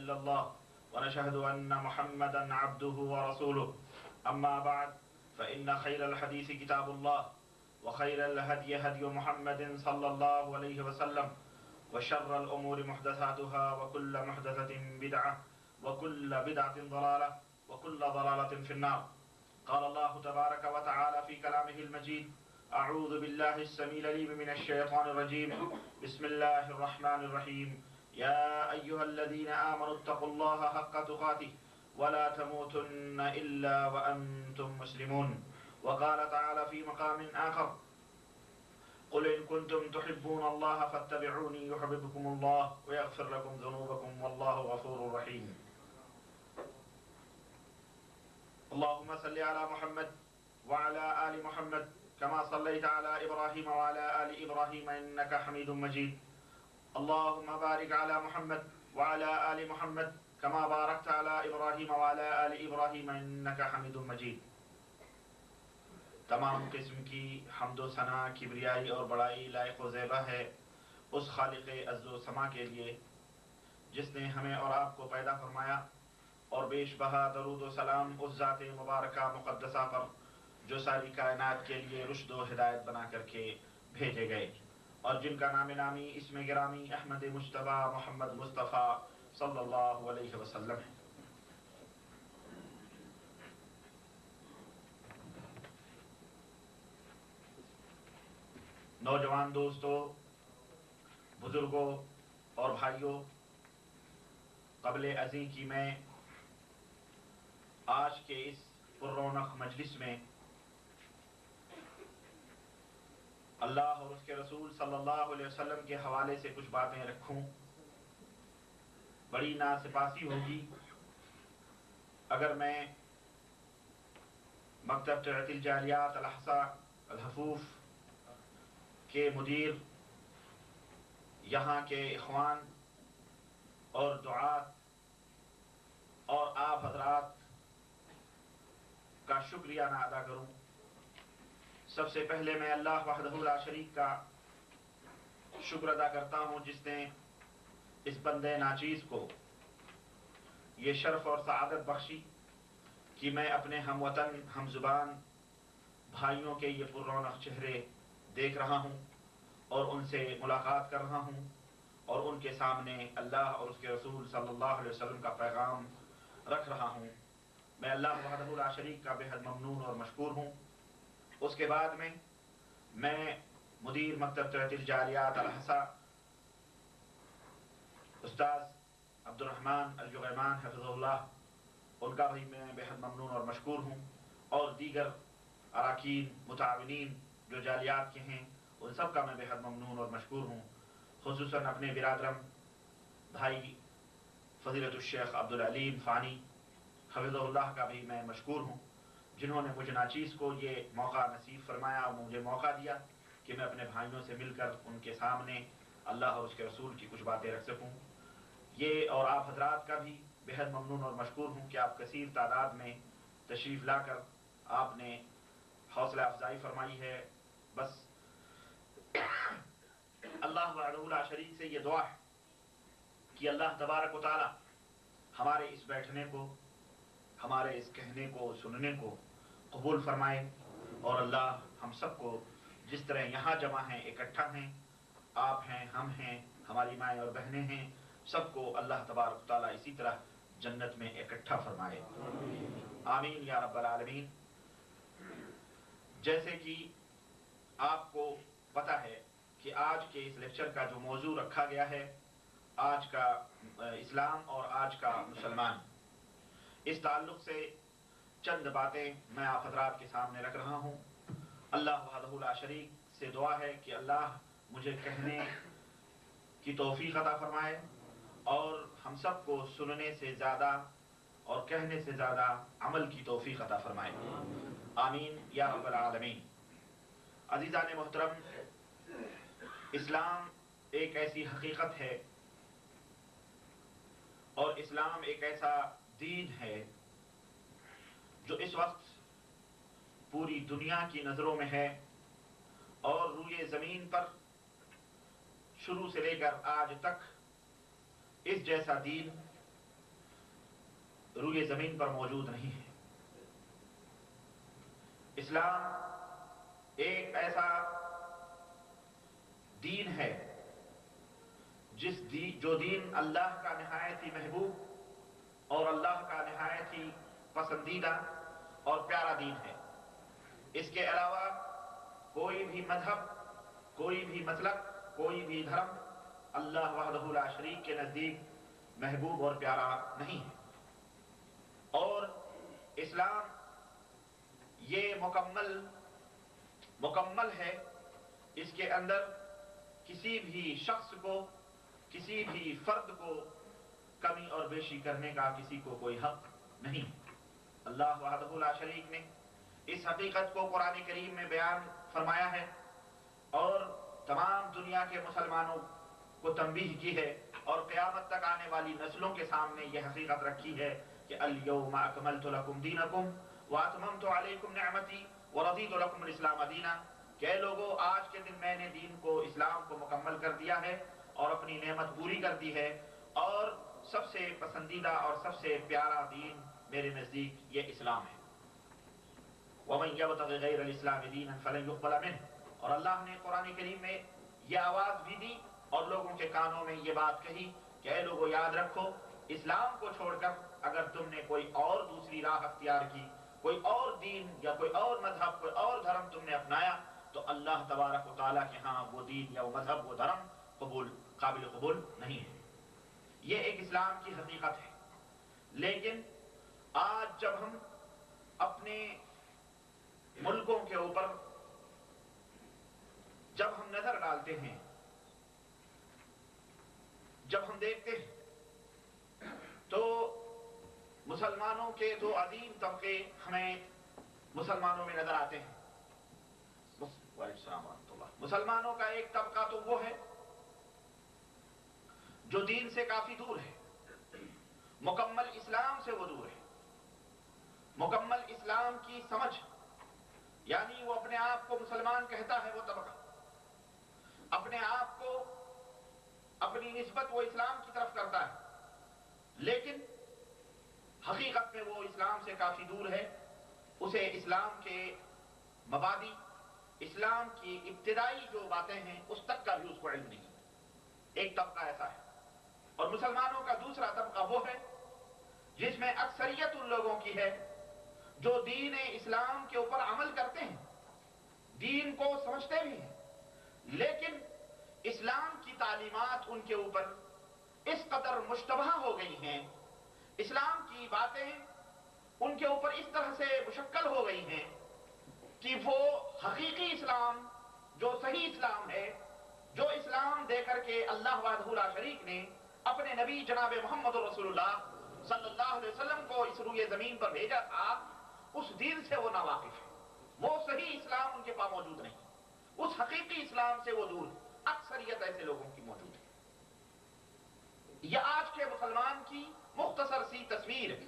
إلا الله ونشهد أن محمدا عبده ورسوله أما بعد فإن خير الحديث كتاب الله وخير الهدي هدي محمد صلى الله عليه وسلم وشر الأمور محدثاتها وكل محدثة بدعة وكل بدعة ضلالة وكل ضلالة في النار. قال الله تبارك وتعالى في كلامه المجيد: أعوذ بالله السميع العليم من الشيطان الرجيم. بسم الله الرحمن الرحيم. يا أيها الذين آمنوا اتقوا الله حق تقاته ولا تموتن إلا وأنتم مسلمون. وقال تعالى في مقام آخر: قل إن كنتم تحبون الله فاتبعوني يحببكم الله ويغفر لكم ذنوبكم والله غفور رحيم. اللهم صل على محمد وعلى آل محمد كما صليت على إبراهيم وعلى آل إبراهيم إنك حميد مجيد. اللهم بارك على محمد وعلى آل محمد كما باركت على إبراهيم وعلى آل إبراهيم إنك حميد مجيد. تمام قسم کی حمد و ثنا، کبریائی اور بڑائی لائق و زیبا ہے اس خالق عز و سما کے لیے جس نے ہمیں اور آپ کو پیدا فرمایا، اور بیش بہا درود و سلام اس ذات مبارکہ مقدسہ پر جو ساری کائنات کے لیے رشد و ہدایت بنا کر کے بھیجے گئے، اور جن کا نام نامی اسم گرامی احمد مجتبیٰ محمد مصطفیٰ صلی اللہ علیہ وسلم ہے۔ نوجوان دوستو، بزرگوں اور بھائیوں، قبل ازیں کی میں آج کے اس پر رونق مجلس میں اللہ اور اس کے رسول صلی اللہ علیہ وسلم کے حوالے سے کچھ باتیں رکھوں۔ بڑی ناسپاسی ہوگی اگر میں مکتب تربیت الجالیات الاحساء الحفوف کے مدیر، یہاں کے اخوان اور دعات اور آپ حضرات کا شکریہ نہ ادا کروں۔ سب سے پہلے میں اللہ وحدہ لا شریک کا شکر ادا کرتا ہوں جس نے اس بندے ناچیز کو یہ شرف اور سعادت بخشی کہ میں اپنے ہم وطن ہم زبان بھائیوں کے یہ پر رونق چہرے دیکھ رہا ہوں اور ان سے ملاقات کر رہا ہوں اور ان کے سامنے اللہ اور اس کے رسول صلی اللہ علیہ وسلم کا پیغام رکھ رہا ہوں۔ میں اللہ وحدہ لا شریک کا بے حد ممنون اور مشکور ہوں۔ اس کے بعد میں مدیر مکتب تربیت الجالیات الاحساء استاذ عبد الرحمن الجغیمان حفظہ اللہ، ان کا بھی میں بے حد ممنون اور مشکور ہوں، اور دیگر اراکین متعاونین جو جالیات کے ہیں ان سب کا میں بے حد ممنون اور مشکور ہوں۔ خصوصاً اپنے برادرم بھائی فضیلت الشیخ عبد العلیم فانی حفظہ اللہ کا بھی میں مشکور ہوں، جنہوں نے مجھے ناچیز کو یہ موقع نصیب فرمایا اور مجھے موقع دیا کہ میں اپنے بھائیوں سے مل کر ان کے سامنے اللہ اور اس کے رسول کی کچھ باتیں رکھ سکوں۔ یہ اور آپ حضرات کا بھی بے حد ممنون اور مشکور ہوں کہ آپ کثیر تعداد میں تشریف لا کر آپ نے حوصلہ افزائی فرمائی ہے۔ بس اللہ وحدہ لا شریک سے یہ دعا ہے کہ اللہ تبارک و تعالی ہمارے اس بیٹھنے کو، ہمارے اس کہنے کو، سننے کو قبول فرمائے، اور اللہ ہم سب کو جس طرح یہاں جمع ہیں، اکٹھا ہیں، آپ ہیں، ہم ہیں، ہماری مائیں اور بہنیں ہیں، سب کو اللہ تبارک و تعالی اسی طرح جنت میں اکٹھا فرمائے، آمین یا رب العالمین۔ جیسے کہ آپ کو پتہ ہے کہ آج کے اس لیکچر کا جو موضوع رکھا گیا ہے، آج کا اسلام اور آج کا مسلمان، اس تعلق سے چند باتیں میں آپ حضرات کے سامنے رکھ رہا ہوں۔ اللہ وحدہ لا شریک سے دعا ہے کہ اللہ مجھے کہنے کی توفیق عطا فرمائے اور ہم سب کو سننے سے زیادہ اور کہنے سے زیادہ عمل کی توفیق عطا فرمائے، آمین یا رب العالمین۔ عزیزان محترم، اسلام ایک ایسی حقیقت ہے اور اسلام ایک ایسا دین ہے جو اس وقت پوری دنیا کی نظروں میں ہے، اور روئے زمین پر شروع سے لے کر آج تک اس جیسا دین روئے زمین پر موجود نہیں ہے۔ اسلام ایک ایسا دین ہے جو دین اللہ کا نہایت ہی محبوب اور اللہ کا نہایت ہی پسندیدہ اور پیارا دین ہے۔ اس کے علاوہ کوئی بھی مذہب، کوئی بھی مسلک، کوئی بھی دھرم اللہ وحدہ لا شریک کے نزدیک محبوب اور پیارا نہیں ہے۔ اور اسلام یہ مکمل ہے، اس کے اندر کسی بھی شخص کو، کسی بھی فرد کو کمی اور بیشی کرنے کا کسی کو کوئی حق نہیں۔ اللہ وحدہ لا شریک نے اس حقیقت کو قرآن کریم میں بیان فرمایا ہے اور تمام دنیا کے مسلمانوں کو تنبیہ کی ہے اور قیامت تک آنے والی نسلوں کے سامنے یہ حقیقت رکھی ہے کہ الیوم اکملت لکم دینکم واتممت علیکم نعمتی ورضیت لکم الاسلام دینا، کہ لوگوں آج کے دن میں نے دین کو، اسلام کو مکمل کر دیا ہے اور اپنی نعمت پوری کر دی ہے، اور سب سے پسندیدہ اور سب سے پیارا دین میرے نزدیک یہ اسلام ہے۔ وَمَن يَبْتَغِ غَيْرَ الْإِسْلَامِ دِينًا فَلَن يُقْبَلَ مِنْهُ، اور اللہ نے قرآن کریم میں یہ آواز بھی دی اور لوگوں کے کانوں میں یہ بات کہی کہ اے لوگوں یاد رکھو، اسلام کو چھوڑ کر اگر تم نے کوئی اور دوسری راہ اختیار کی، کوئی اور دین یا کوئی اور مذہب، کوئی اور دھرم تم نے اپنایا، تو اللہ تبارک و تعالیٰ کے ہاں وہ دین یا وہ مذہب، وہ دھرم قابل قبول نہیں ہے۔ یہ ایک اسلام کی حقیقت ہے۔ لیکن آج جب ہم اپنے ملکوں کے اوپر جب ہم نظر ڈالتے ہیں، جب ہم دیکھتے ہیں تو مسلمانوں کے دو عظیم طبقے ہمیں مسلمانوں میں نظر آتے ہیں۔ وعلیکم السلام ورحمۃ اللہ۔ مسلمانوں کا ایک طبقہ تو وہ ہے جو دین سے کافی دور ہے، مکمل اسلام سے وہ دور ہے، مکمل اسلام کی سمجھ، یعنی وہ اپنے آپ کو مسلمان کہتا ہے، وہ طبقہ اپنے آپ کو، اپنی نسبت وہ اسلام کی طرف کرتا ہے، لیکن حقیقت میں وہ اسلام سے کافی دور ہے۔ اسے اسلام کے مبادی، اسلام کی ابتدائی جو باتیں ہیں اس تک کا بھی اس کو علم نہیں۔ ایک طبقہ ایسا ہے۔ اور مسلمانوں کا دوسرا طبقہ وہ ہے جس میں اکثریت ان لوگوں کی ہے جو دین اسلام کے اوپر عمل کرتے ہیں، دین کو سمجھتے بھی ہیں، لیکن اسلام کی تعلیمات ان کے اوپر اس قدر مشتبہ ہو گئی ہیں، اسلام کی باتیں ان کے اوپر اس طرح سے مشکل ہو گئی ہیں کہ وہ حقیقی اسلام، جو صحیح اسلام ہے، جو اسلام دے کر کے اللہ وحدہ لا شریک نے اپنے نبی جناب محمد رسول اللہ صلی اللہ علیہ وسلم کو اس روئے زمین پر بھیجا تھا، اس دین سے وہ ناواقف ہے۔ وہ صحیح اسلام ان کے پاس موجود نہیں، اس حقیقی اسلام سے وہ دور ہے۔ اکثریت ایسے لوگوں کی موجود ہے۔ یہ آج کے مسلمان کی مختصر سی تصویر ہے۔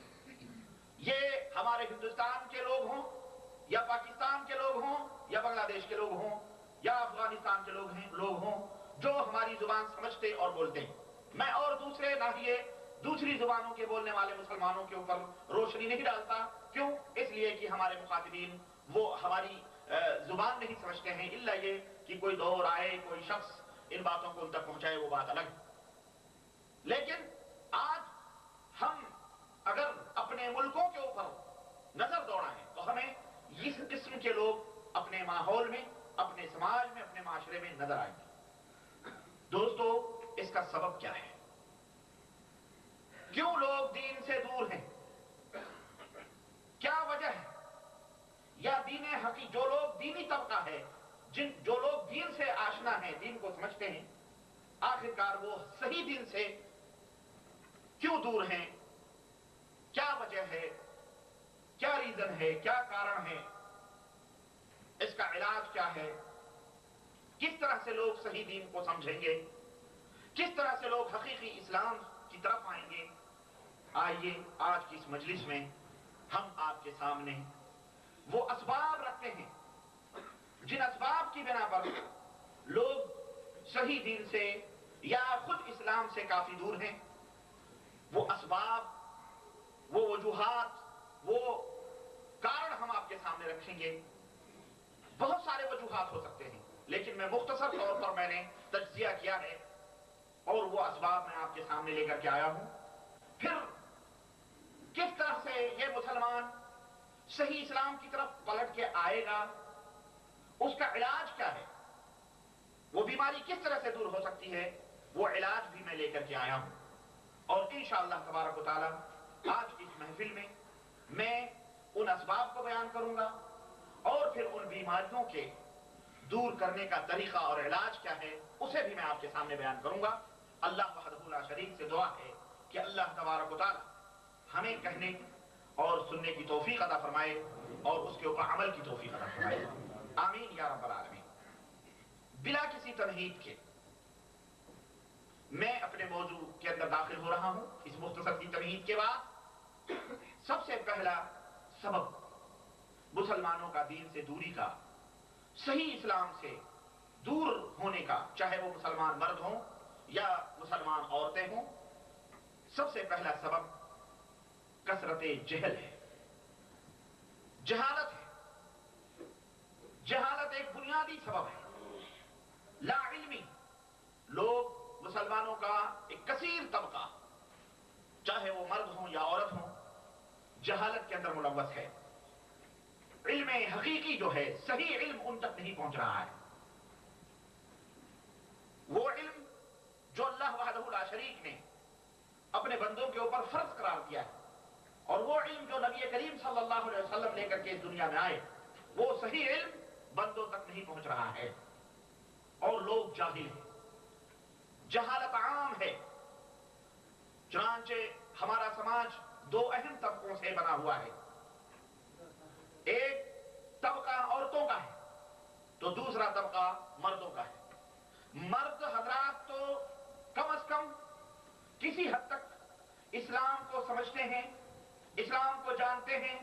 یہ ہمارے ہندوستان کے لوگ ہوں یا پاکستان کے لوگ ہوں یا بنگلہ دیش کے لوگ ہوں یا افغانستان کے لوگ ہوں جو ہماری زبان سمجھتے اور بولتے ہیں۔ میں اور دوسرے ناحیے دوسری زبانوں کے بولنے والے مسلمانوں کے اوپر روشنی نہیں ڈالتا، کیوں؟ اس لیے کہ ہمارے مخاطبین وہ ہماری زبان نہیں سمجھتے ہیں، الا یہ کہ کوئی دور آئے، کوئی شخص ان باتوں کو ان تک پہنچائے، وہ بات الگ ہے۔ لیکن آج ہم اگر اپنے ملکوں کے اوپر نظر دوڑائیں تو ہمیں اس قسم کے لوگ اپنے ماحول میں، اپنے سماج میں، اپنے معاشرے میں نظر آئیں گے۔ دوستو، اس کا سبب کیا ہے؟ کیوں لوگ دین سے دور ہیں؟ کیا وجہ ہے؟ یا دین حقیقی، جو لوگ دینی طبقہ ہے، جو لوگ دین سے آشنا ہیں، دین کو سمجھتے ہیں، آخرکار وہ صحیح دین سے کیوں دور ہیں؟ کیا وجہ ہے؟ کیا ریزن ہے؟ کیا کارن ہے؟ اس کا علاج کیا ہے؟ کس طرح سے لوگ صحیح دین کو سمجھیں گے؟ کس طرح سے لوگ حقیقی اسلام کی طرف آئیں گے؟ آئیے آج کی اس مجلس میں ہم آپ کے سامنے وہ اسباب رکھتے ہیں جن اسباب کی بنا پر لوگ صحیح دین سے یا خود اسلام سے کافی دور ہیں۔ وہ اسباب، وہ وجوہات دیکھیں گے بہت سارے وجوہات ہو سکتے ہیں، لیکن میں مختصر طور پر میں نے تجزیہ کیا ہے اور وہ اسباب میں آپ کے سامنے لے کر کے آیا ہوں۔ پھر کس طرح سے یہ مسلمان صحیح اسلام کی طرف پلٹ کے آئے گا، اس کا علاج کیا ہے، وہ بیماری کس طرح سے دور ہو سکتی ہے، وہ علاج بھی میں لے کر کے آیا ہوں۔ اور انشاءاللہ تبارک و تعالی آج کی اس محفل میں میں ان اسباب کو بیان کروں گا اور پھر ان بیماریوں کے دور کرنے کا طریقہ اور علاج کیا ہے اسے بھی میں آپ کے سامنے بیان کروں گا۔ اللہ وحدہ لا شریک سے دعا ہے کہ اللہ تبارک و تعالی ہمیں کہنے اور سننے کی توفیق عطا فرمائے اور اس کے اوپر عمل کی توفیق عطا فرمائے، آمین یا رب العالمین۔ بلا کسی تمہید کے میں اپنے موضوع کے اندر داخل ہو رہا ہوں۔ اس مختصر سی تمہید کے بعد سب سے پہلا سبب مسلمانوں کا دین سے دوری کا، صحیح اسلام سے دور ہونے کا، چاہے وہ مسلمان مرد ہوں یا مسلمان عورتیں ہوں، سب سے پہلا سبب کثرت جہل ہے، جہالت ہے۔ جہالت ایک بنیادی سبب ہے، لا علمی۔ لوگ مسلمانوں کا ایک کثیر طبقہ، چاہے وہ مرد ہوں یا عورت ہوں، جہالت کے اندر ملوث ہے۔ علم حقیقی جو ہے، صحیح علم ان تک نہیں پہنچ رہا ہے۔ وہ علم جو اللہ وحدہ لا شریک نے اپنے بندوں کے اوپر فرض قرار دیا ہے، اور وہ علم جو نبی کریم صلی اللہ علیہ وسلم لے کر کے اس دنیا میں آئے، وہ صحیح علم بندوں تک نہیں پہنچ رہا ہے اور لوگ جاہل ہیں۔ جہالت عام ہے، چنانچہ ہمارا سماج دو اہم طبقوں سے بنا ہوا ہے۔ ایک طبقہ عورتوں کا ہے تو دوسرا طبقہ مردوں کا ہے۔ مرد حضرات تو کم از کم کسی حد تک اسلام کو سمجھتے ہیں، اسلام کو جانتے ہیں،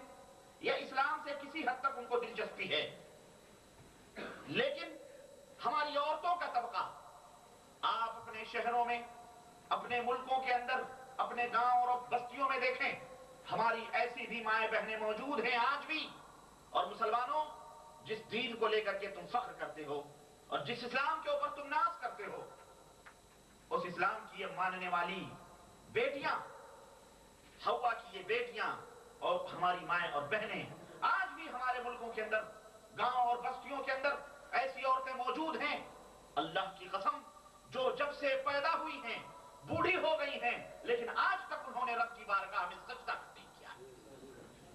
یا اسلام سے کسی حد تک ان کو دلچسپی ہے، لیکن ہماری عورتوں کا طبقہ آپ اپنے شہروں میں، اپنے ملکوں کے اندر، اپنے گاؤں اور بستیوں میں دیکھیں، ہماری ایسی بھی مائیں بہنیں موجود ہیں آج بھی۔ اور مسلمانوں، جس دین کو لے کر کے تم فخر کرتے ہو اور جس اسلام کے اوپر تم ناز کرتے ہو، اس اسلام کی یہ ماننے والی بیٹیاں، حوا کی یہ بیٹیاں اور ہماری مائیں اور بہنیں، آج بھی ہمارے ملکوں کے اندر، گاؤں اور بستیوں کے اندر ایسی عورتیں موجود ہیں، اللہ کی قسم، جو جب سے پیدا ہوئی ہیں بوڑھی ہو گئی ہیں، لیکن آج تک انہوں نے رب کی بارگاہ میں سجدہ نہیں کیا۔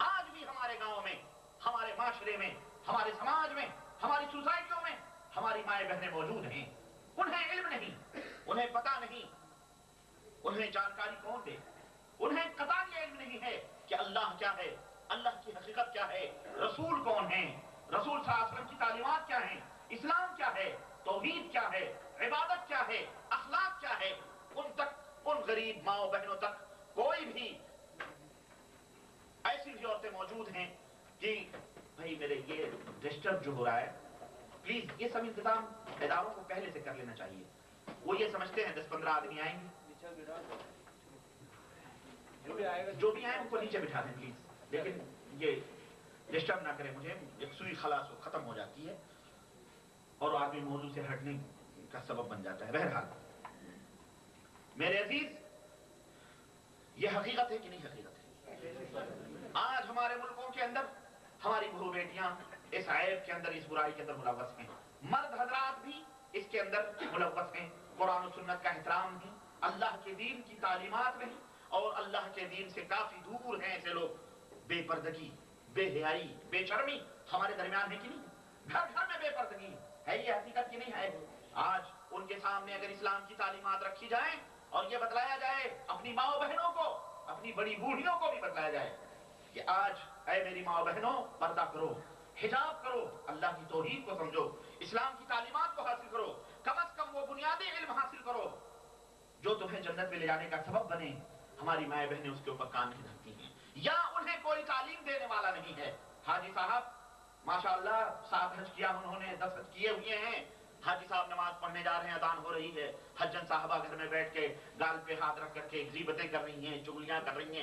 آج بھی ہمارے گاؤں میں، ہمارے معاشرے میں، ہمارے سماج میں، ہماری سوسائٹیوں میں ہماری مائیں بہنیں موجود ہیں، انہیں علم نہیں، انہیں پتہ نہیں، انہیں جانکاری کون دے، انہیں قطعی علم نہیں ہے کہ اللہ کیا ہے، اللہ کی حقیقت کیا ہے، رسول کون ہیں، رسول صلی اللہ علیہ وسلم کی تعلیمات کیا ہیں، اسلام کیا ہے، توحید کیا ہے، عبادت کیا ہے، اخلاق کیا ہے، ان تک، ان غریب ماؤں بہنوں تک کوئی بھی ایسی بھی عورتیں موجود ہیں کہ بھائی میرے یہ ڈسٹرب جو ہو رہا ہے، پلیز یہ سب انتظام اداروں کو پہلے سے کر لینا چاہیے۔ وہ یہ سمجھتے ہیں 10-15 آدمی آئیں گے، جو بھی آئیں ان کو نیچے بٹھا دیں پلیز، لیکن یہ ڈسٹرب نہ کریں مجھے، ایک سوئی خلاص ختم ہو جاتی ہے اور آدمی موضوع سے ہٹنے کا سبب بن جاتا ہے۔ بہرحال میرے عزیز، یہ حقیقت ہے کہ نہیں حقیقت ہے؟ آج ہمارے ملکوں کے اندر ہماری بہو بیٹیاں اس عیب کے اندر، اس برائی کے اندر ملوث ہیں، مرد حضرات بھی اس کے اندر ملوث ہیں۔ قرآن و سنت کا احترام نہیں، اللہ کے دین کی تعلیمات نہیں، اور اللہ کے دین سے کافی دور ہیں ایسے لوگ۔ بے پردگی، بے حیائی، بے شرمی ہمارے درمیان ہے کہ نہیں؟ گھر گھر میں بے پردگی ہے، یہ حقیقت کی نہیں ہے؟ آج ان کے سامنے اگر اسلام کی تعلیمات رکھی جائیں اور یہ بتلایا جائے، اپنی ماں بہنوں کو، اپنی بڑی بوڑھیوں کو بھی بتلایا جائے کہ آج اے میری ماں بہنوں، پردہ کرو، حجاب کرو، اللہ کی توحید کو سمجھو، اسلام کی تعلیمات کو حاصل کرو، کم از کم وہ بنیادی علم حاصل کرو جو تمہیں جنت میں لے جانے کا سبب بنے، ہماری مائیں بہنیں اس کے اوپر کان نہیں دھرتی ہیں، یا انہیں کوئی تعلیم دینے والا نہیں ہے۔ حاجی صاحب ماشاءاللہ 7 حج کیا انہوں نے، 10 حج کیے ہوئے ہیں، حاجی صاحب نماز پڑھنے جا رہے ہیں، اذان ہو رہی ہے، حجن صاحبہ گھر میں بیٹھ کے گال پہ ہاتھ رکھ کر کے غیبتیں کر رہی ہیں، چغلیاں کر رہی ہیں۔